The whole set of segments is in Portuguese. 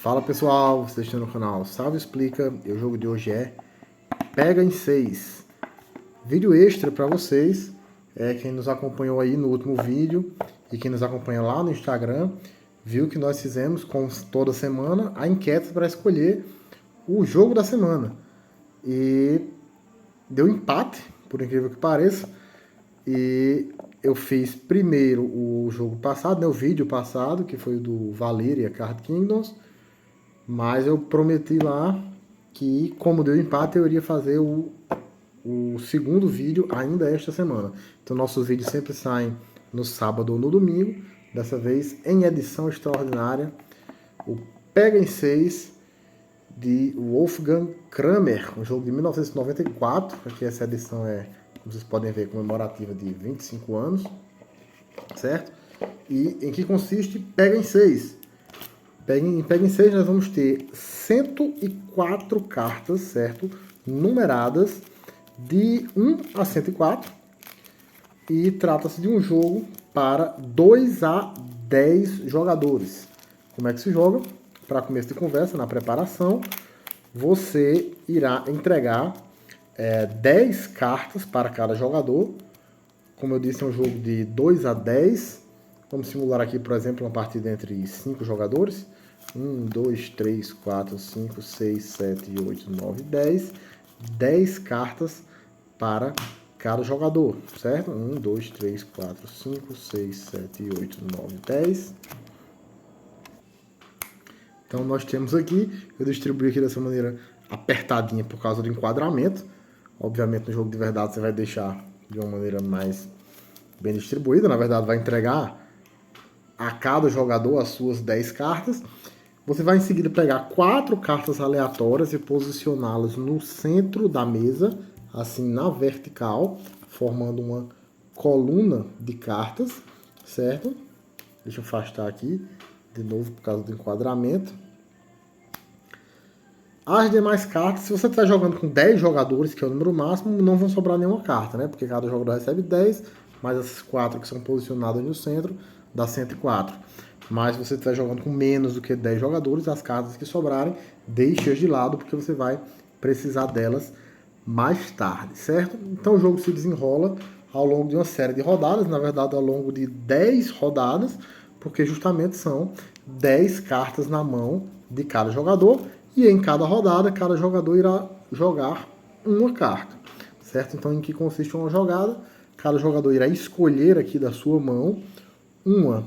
Fala pessoal, vocês estão no canal Salve Explica e o jogo de hoje é Pega em 6. Vídeo extra para vocês, quem nos acompanhou aí no último vídeo e quem nos acompanha lá no Instagram, viu que nós fizemos com toda semana a enquete para escolher o jogo da semana. E deu empate, por incrível que pareça, e eu fiz primeiro o jogo passado, né, o vídeo passado, que foi o do Valeria Card Kingdoms. Mas eu prometi lá que, como deu empate, eu iria fazer o segundo vídeo ainda esta semana. Então nossos vídeos sempre saem no sábado ou no domingo. Dessa vez em edição extraordinária, o Pega em 6 de Wolfgang Kramer, um jogo de 1994. Aqui essa edição é, como vocês podem ver, comemorativa de 25 anos, certo? E em que consiste Pega em 6. Em Pega em 6 nós vamos ter 104 cartas, certo? Numeradas de 1 a 104. E trata-se de um jogo para 2 a 10 jogadores. Como é que se joga? Para começo de conversa, na preparação, você irá entregar 10 cartas para cada jogador. Como eu disse, é um jogo de 2 a 10. Vamos simular aqui, por exemplo, uma partida entre 5 jogadores. 1, 2, 3, 4, 5, 6, 7, 8, 9, 10. 10 cartas para cada jogador, certo? 1, 2, 3, 4, 5, 6, 7, 8, 9, 10. Então nós temos aqui, eu distribuí aqui dessa maneira apertadinha por causa do enquadramento. Obviamente no jogo de verdade você vai deixar de uma maneira mais bem distribuída. Na verdade vai entregar a cada jogador as suas 10 cartas. Você vai em seguida pegar 4 cartas aleatórias e posicioná-las no centro da mesa, assim na vertical, formando uma coluna de cartas, certo? Deixa eu afastar aqui, de novo por causa do enquadramento. As demais cartas, se você estiver jogando com 10 jogadores, que é o número máximo, não vão sobrar nenhuma carta, né? Porque cada jogador recebe 10, mais essas 4 que são posicionadas no centro, dá 104. Mas se você estiver jogando com menos do que 10 jogadores, as cartas que sobrarem, deixe-as de lado, porque você vai precisar delas mais tarde, certo? Então o jogo se desenrola ao longo de uma série de rodadas, na verdade ao longo de 10 rodadas, porque justamente são 10 cartas na mão de cada jogador, e em cada rodada, cada jogador irá jogar uma carta, certo? Então em que consiste uma jogada? Cada jogador irá escolher aqui da sua mão uma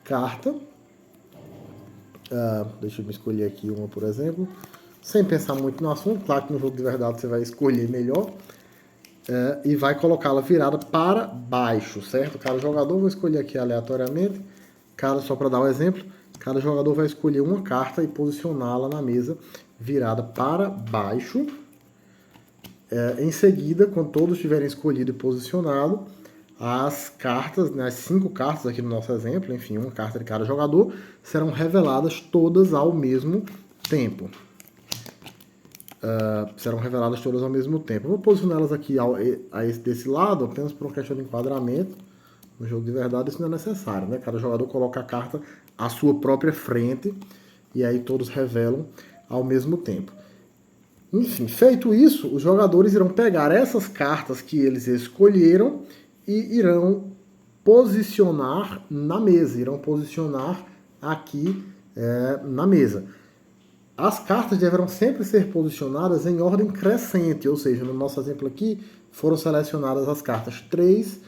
carta. Deixa eu me escolher aqui uma, por exemplo, sem pensar muito no assunto. Claro que no jogo de verdade você vai escolher melhor, e vai colocá-la virada para baixo, certo? Cada jogador vai escolher aqui aleatoriamente, só para dar um exemplo, cada jogador vai escolher uma carta e posicioná-la na mesa virada para baixo. Em seguida, quando todos tiverem escolhido e posicionado, as cartas, né, as 5 cartas aqui no nosso exemplo, enfim, uma carta de cada jogador, serão reveladas todas ao mesmo tempo. Eu vou posicioná-las aqui desse lado, apenas por uma questão de enquadramento. No jogo de verdade isso não é necessário, né? Cada jogador coloca a carta à sua própria frente e aí todos revelam ao mesmo tempo. Enfim, feito isso, os jogadores irão pegar essas cartas que eles escolheram e irão posicionar na mesa, irão posicionar aqui na mesa. As cartas deverão sempre ser posicionadas em ordem crescente, ou seja, no nosso exemplo aqui foram selecionadas as cartas 3,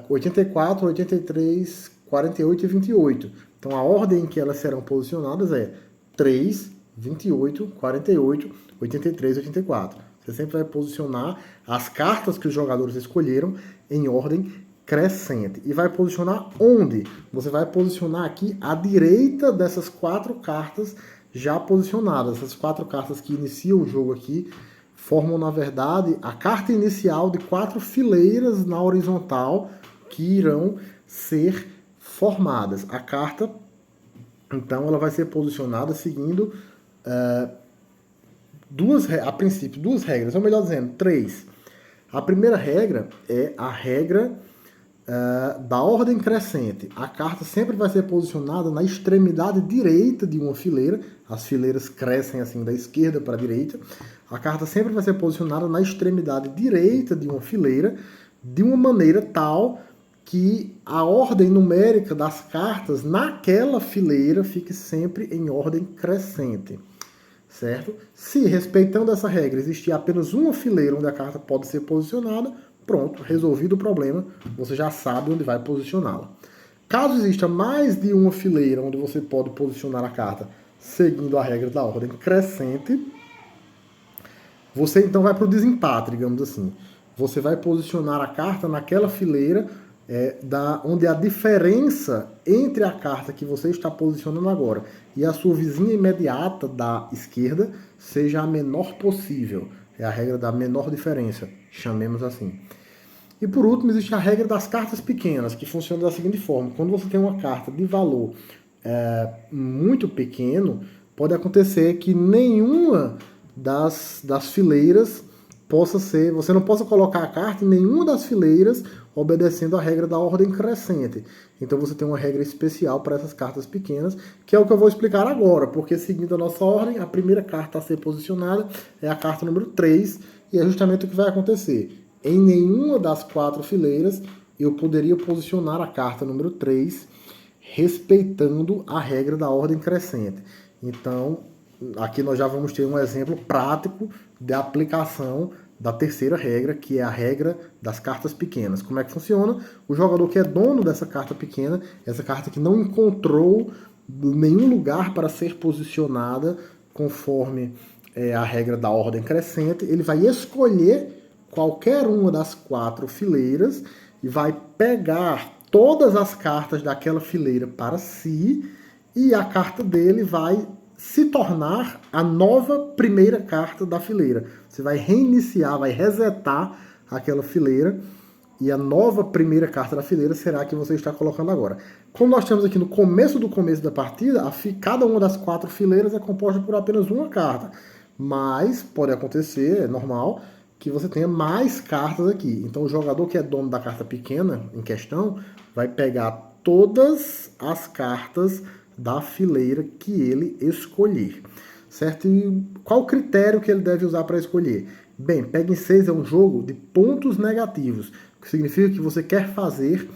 84, 83, 48 e 28. Então a ordem em que elas serão posicionadas é 3, 28, 48, 83 e 84. Você sempre vai posicionar as cartas que os jogadores escolheram em ordem crescente. E vai posicionar onde? Você vai posicionar aqui à direita dessas 4 cartas já posicionadas. Essas 4 cartas que iniciam o jogo aqui formam, na verdade, a carta inicial de 4 fileiras na horizontal que irão ser formadas. A carta, então, ela vai ser posicionada seguindo a princípio, 2 regras, ou melhor dizendo, 3. A primeira regra é a regra da ordem crescente, a carta sempre vai ser posicionada na extremidade direita de uma fileira. As fileiras crescem assim da esquerda para a direita. A carta sempre vai ser posicionada na extremidade direita de uma fileira, de uma maneira tal que a ordem numérica das cartas naquela fileira fique sempre em ordem crescente, certo? Se, respeitando essa regra, existir apenas uma fileira onde a carta pode ser posicionada, pronto, resolvido o problema, você já sabe onde vai posicioná-la. Caso exista mais de uma fileira onde você pode posicionar a carta seguindo a regra da ordem crescente, você então vai para o desempate, digamos assim. Você vai posicionar a carta naquela fileira onde a diferença entre a carta que você está posicionando agora e a sua vizinha imediata da esquerda seja a menor possível. É a regra da menor diferença, chamemos assim. E por último, existe a regra das cartas pequenas, que funciona da seguinte forma. Quando você tem uma carta de valor muito pequeno, pode acontecer que nenhuma das fileiras você não possa colocar a carta em nenhuma das fileiras obedecendo a regra da ordem crescente. Então você tem uma regra especial para essas cartas pequenas, que é o que eu vou explicar agora, porque seguindo a nossa ordem, a primeira carta a ser posicionada é a carta número 3, e é justamente o que vai acontecer. Em nenhuma das 4 fileiras eu poderia posicionar a carta número 3 respeitando a regra da ordem crescente. Então, aqui nós já vamos ter um exemplo prático de aplicação da terceira regra, que é a regra das cartas pequenas. Como é que funciona? O jogador que é dono dessa carta pequena, essa carta que não encontrou nenhum lugar para ser posicionada conforme a regra da ordem crescente, ele vai escolher qualquer uma das 4 fileiras e vai pegar todas as cartas daquela fileira para si, e a carta dele vai se tornar a nova primeira carta da fileira. Você vai reiniciar, vai resetar aquela fileira, e a nova primeira carta da fileira será a que você está colocando agora. Como nós estamos aqui no começo da partida, cada uma das 4 fileiras é composta por apenas uma carta. Mas pode acontecer, é normal, que você tenha mais cartas aqui. Então o jogador que é dono da carta pequena em questão vai pegar todas as cartas da fileira que ele escolher, certo? E qual o critério que ele deve usar para escolher? Bem, Pega em 6 é um jogo de pontos negativos, o que significa que você quer fazer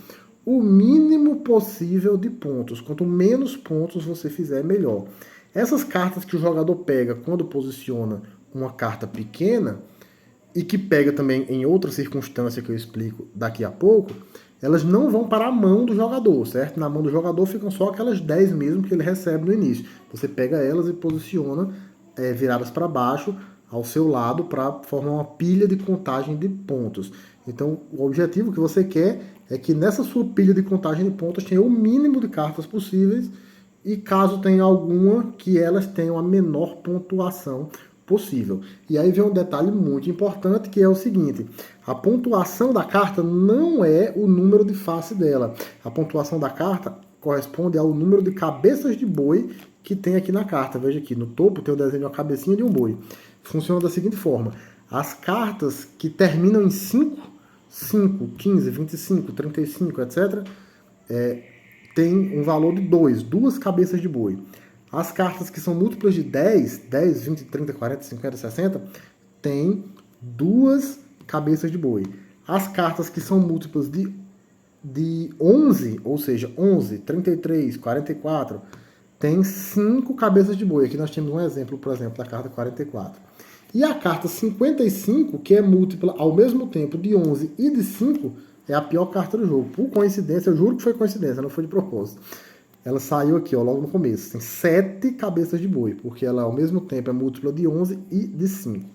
o mínimo possível de pontos. Quanto menos pontos você fizer, melhor. Essas cartas que o jogador pega quando posiciona uma carta pequena, e que pega também em outra circunstância que eu explico daqui a pouco, elas não vão para a mão do jogador, certo? Na mão do jogador ficam só aquelas 10 mesmo que ele recebe no início. Você pega elas e posiciona viradas para baixo, ao seu lado, para formar uma pilha de contagem de pontos. Então, o objetivo que você quer é que nessa sua pilha de contagem de pontos tenha o mínimo de cartas possíveis, e caso tenha alguma, que elas tenham a menor pontuação possível. E aí vem um detalhe muito importante, que é o seguinte: a pontuação da carta não é o número de face dela. A pontuação da carta corresponde ao número de cabeças de boi que tem aqui na carta. Veja aqui, no topo tem o desenho de uma cabecinha de um boi. Funciona da seguinte forma: as cartas que terminam em 5, 15, 25, 35, etc., tem um valor de 2 cabeças de boi. As cartas que são múltiplas de 10, 20, 30, 40, 50, 60, tem 2 cabeças de boi. As cartas que são múltiplas de 11, ou seja, 11, 33, 44, tem 5 cabeças de boi. Aqui nós temos um exemplo, por exemplo, da carta 44. E a carta 55, que é múltipla ao mesmo tempo de 11 e de 5, é a pior carta do jogo. Por coincidência, eu juro que foi coincidência, não foi de propósito. Ela saiu aqui, ó, logo no começo. Tem 7 cabeças de boi, porque ela ao mesmo tempo é múltipla de 11 e de 5.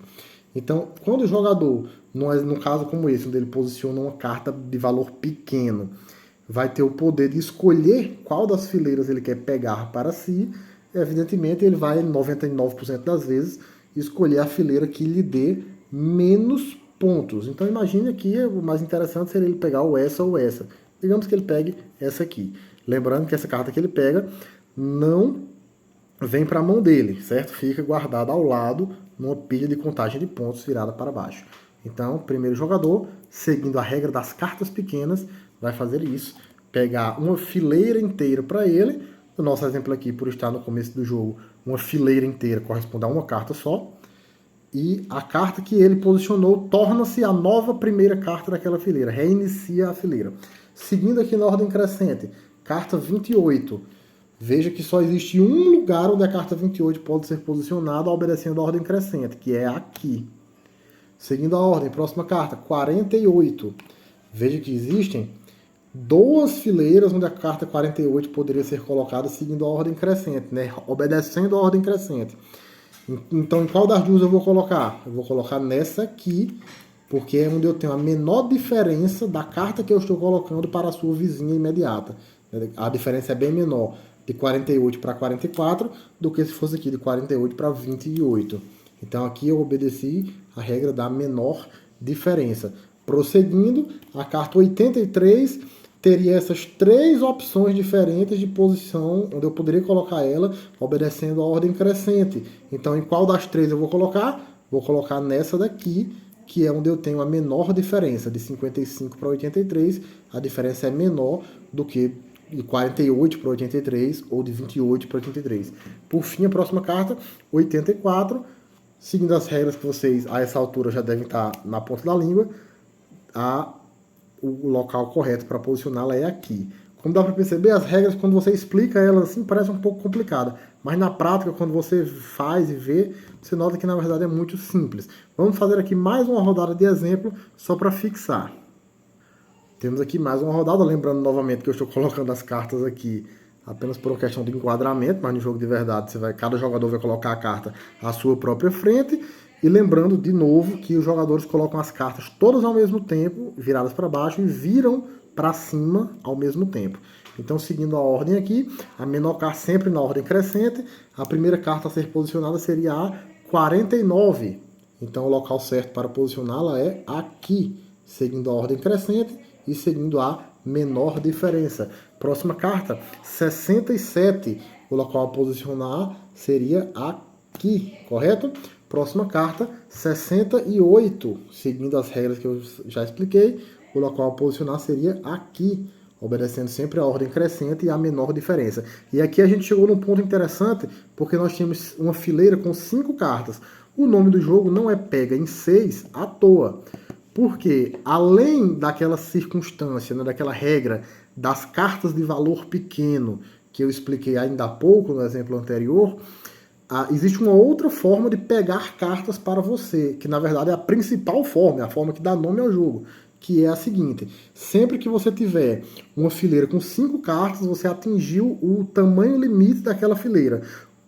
Então, quando o jogador, num caso como esse, onde ele posiciona uma carta de valor pequeno, vai ter o poder de escolher qual das fileiras ele quer pegar para si, evidentemente ele vai, 99% das vezes, escolher a fileira que lhe dê menos pontos. Então imagine aqui, o mais interessante seria ele pegar o essa ou essa. Digamos que ele pegue essa aqui. Lembrando que essa carta que ele pega não vem para a mão dele, certo? Fica guardada ao lado numa pilha de contagem de pontos virada para baixo. Então, primeiro jogador, seguindo a regra das cartas pequenas, vai fazer isso, pegar uma fileira inteira para ele. No nosso exemplo aqui, por estar no começo do jogo, uma fileira inteira corresponde a uma carta só. E a carta que ele posicionou torna-se a nova primeira carta daquela fileira, reinicia a fileira. Seguindo aqui na ordem crescente, carta 28. Veja que só existe um lugar onde a carta 28 pode ser posicionada obedecendo a ordem crescente, que é aqui. Seguindo a ordem, próxima carta, 48. Veja que existem duas fileiras onde a carta 48 poderia ser colocada seguindo a ordem crescente, né? Obedecendo a ordem crescente. Então, em qual das duas eu vou colocar? Eu vou colocar nessa aqui, porque é onde eu tenho a menor diferença da carta que eu estou colocando para a sua vizinha imediata. A diferença é bem menor de 48 para 44 do que se fosse aqui de 48 para 28. Então, aqui eu obedeci a regra da menor diferença. Prosseguindo, a carta 83 teria essas três opções diferentes de posição, onde eu poderia colocar ela obedecendo a ordem crescente. Então, em qual das três eu vou colocar? Vou colocar nessa daqui, que é onde eu tenho a menor diferença, de 55 para 83. A diferença é menor do que de 48 para 83 ou de 28 para 83. Por fim, a próxima carta, 84. Seguindo as regras que vocês, a essa altura, já devem estar na ponta da língua, o local correto para posicioná-la é aqui. Como dá para perceber, as regras, quando você explica elas assim, parece um pouco complicada. Mas na prática, quando você faz e vê, você nota que na verdade é muito simples. Vamos fazer aqui mais uma rodada de exemplo, só para fixar. Temos aqui mais uma rodada, lembrando novamente que eu estou colocando as cartas aqui apenas por uma questão de enquadramento, mas no jogo de verdade, cada jogador vai colocar a carta à sua própria frente. E lembrando de novo que os jogadores colocam as cartas todas ao mesmo tempo, viradas para baixo, e viram para cima ao mesmo tempo. Então, seguindo a ordem aqui, a menor carta sempre na ordem crescente, a primeira carta a ser posicionada seria a 49. Então, o local certo para posicioná-la é aqui, seguindo a ordem crescente e seguindo a menor diferença. Próxima carta, 67. O local a posicionar seria aqui, correto? Próxima carta, 68. Seguindo as regras que eu já expliquei, o local a posicionar seria aqui, obedecendo sempre a ordem crescente e a menor diferença. E aqui a gente chegou num ponto interessante, porque nós temos uma fileira com 5 cartas. O nome do jogo não é Pega em 6 à toa. Porque, além daquela circunstância, né, daquela regra das cartas de valor pequeno, que eu expliquei ainda há pouco no exemplo anterior, existe uma outra forma de pegar cartas para você, que na verdade é a principal forma, é a forma que dá nome ao jogo, que é a seguinte: sempre que você tiver uma fileira com 5 cartas, você atingiu o tamanho limite daquela fileira.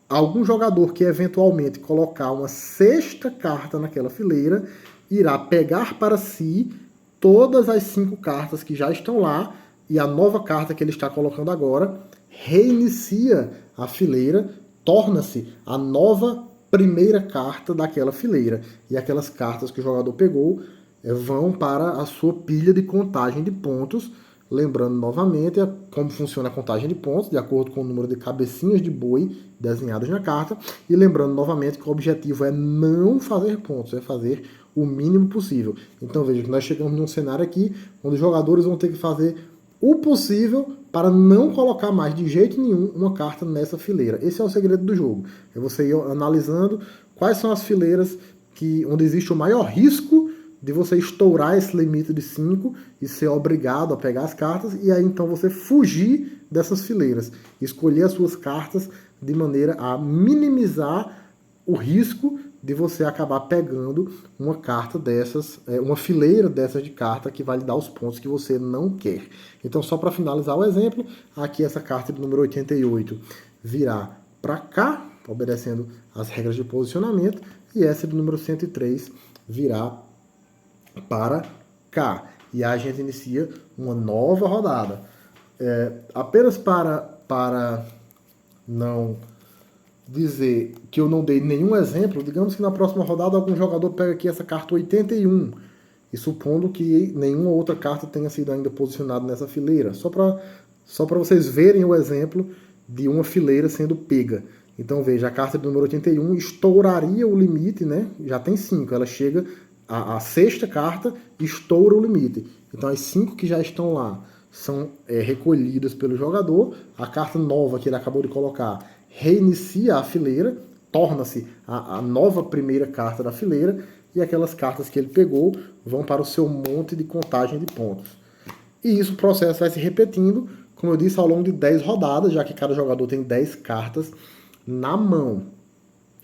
Algum jogador que eventualmente colocar uma 6ª carta naquela fileira irá pegar para si todas as 5 cartas que já estão lá, e a nova carta que ele está colocando agora reinicia a fileira, torna-se a nova primeira carta daquela fileira. E aquelas cartas que o jogador pegou vão para a sua pilha de contagem de pontos. Lembrando novamente como funciona a contagem de pontos, de acordo com o número de cabecinhas de boi desenhadas na carta. E lembrando novamente que o objetivo é não fazer pontos, é fazer o mínimo possível. Então veja que nós chegamos num cenário aqui onde os jogadores vão ter que fazer o possível para não colocar mais de jeito nenhum uma carta nessa fileira. Esse é o segredo do jogo. É você ir analisando quais são as fileiras onde existe o maior risco de você estourar esse limite de 5 e ser obrigado a pegar as cartas, e aí então você fugir dessas fileiras. Escolher as suas cartas de maneira a minimizar o risco de você acabar pegando uma carta dessas, uma fileira dessas de carta que vai lhe dar os pontos que você não quer. Então, só para finalizar o exemplo, aqui essa carta de número 88 virá para cá, obedecendo as regras de posicionamento, e essa de número 103 virá para cá. E aí a gente inicia uma nova rodada. Apenas para não dizer que eu não dei nenhum exemplo, digamos que na próxima rodada algum jogador pega aqui essa carta 81, e supondo que nenhuma outra carta tenha sido ainda posicionada nessa fileira, só para vocês verem o exemplo de uma fileira sendo pega. Então veja, a carta do número 81 estouraria o limite, né? Já tem 5, ela chega, a 6ª carta estoura o limite. Então as 5 que já estão lá são recolhidas pelo jogador. A carta nova que ele acabou de colocar reinicia a fileira, torna-se a nova primeira carta da fileira, e aquelas cartas que ele pegou vão para o seu monte de contagem de pontos. E isso, o processo vai se repetindo, como eu disse, ao longo de 10 rodadas, já que cada jogador tem 10 cartas na mão.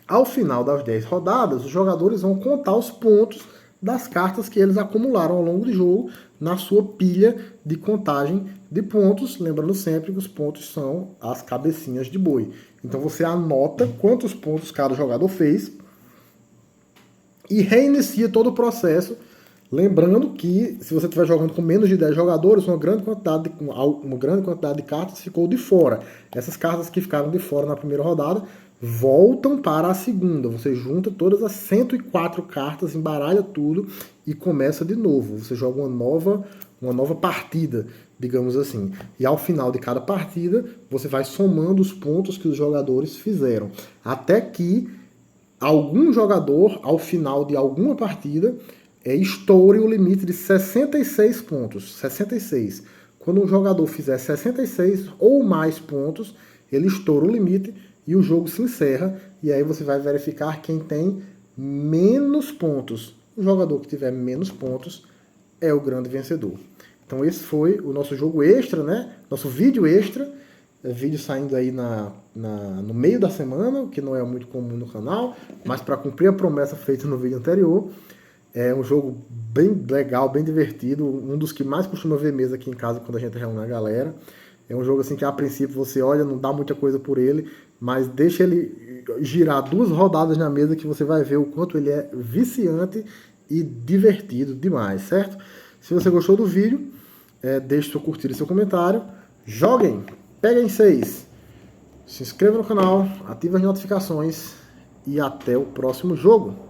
Ao final das 10 rodadas, os jogadores vão contar os pontos das cartas que eles acumularam ao longo do jogo na sua pilha de contagem de pontos, lembrando sempre que os pontos são as cabecinhas de boi. Então você anota quantos pontos cada jogador fez e reinicia todo o processo, lembrando que se você estiver jogando com menos de 10 jogadores, uma grande quantidade de cartas ficou de fora. Essas cartas que ficaram de fora na primeira rodada voltam para a segunda. Você junta todas as 104 cartas, embaralha tudo e começa de novo. Você joga uma nova partida, digamos assim. E ao final de cada partida, você vai somando os pontos que os jogadores fizeram. Até que algum jogador, ao final de alguma partida, estoure o limite de 66 pontos. 66. Quando um jogador fizer 66 ou mais pontos, ele estoura o limite e o jogo se encerra, e aí você vai verificar quem tem menos pontos. O jogador que tiver menos pontos é o grande vencedor. Então esse foi o nosso jogo extra, né? Nosso vídeo extra, vídeo saindo aí no meio da semana, o que não é muito comum no canal, mas para cumprir a promessa feita no vídeo anterior. É um jogo bem legal, bem divertido, um dos que mais costuma ver mesa aqui em casa quando a gente reúne a galera. É um jogo assim que a princípio você olha, não dá muita coisa por ele, mas deixa ele girar 2 rodadas na mesa que você vai ver o quanto ele é viciante e divertido demais, certo? Se você gostou do vídeo, deixe seu curtir e seu comentário. Joguem, peguem 6. Se inscreva no canal, ative as notificações e até o próximo jogo.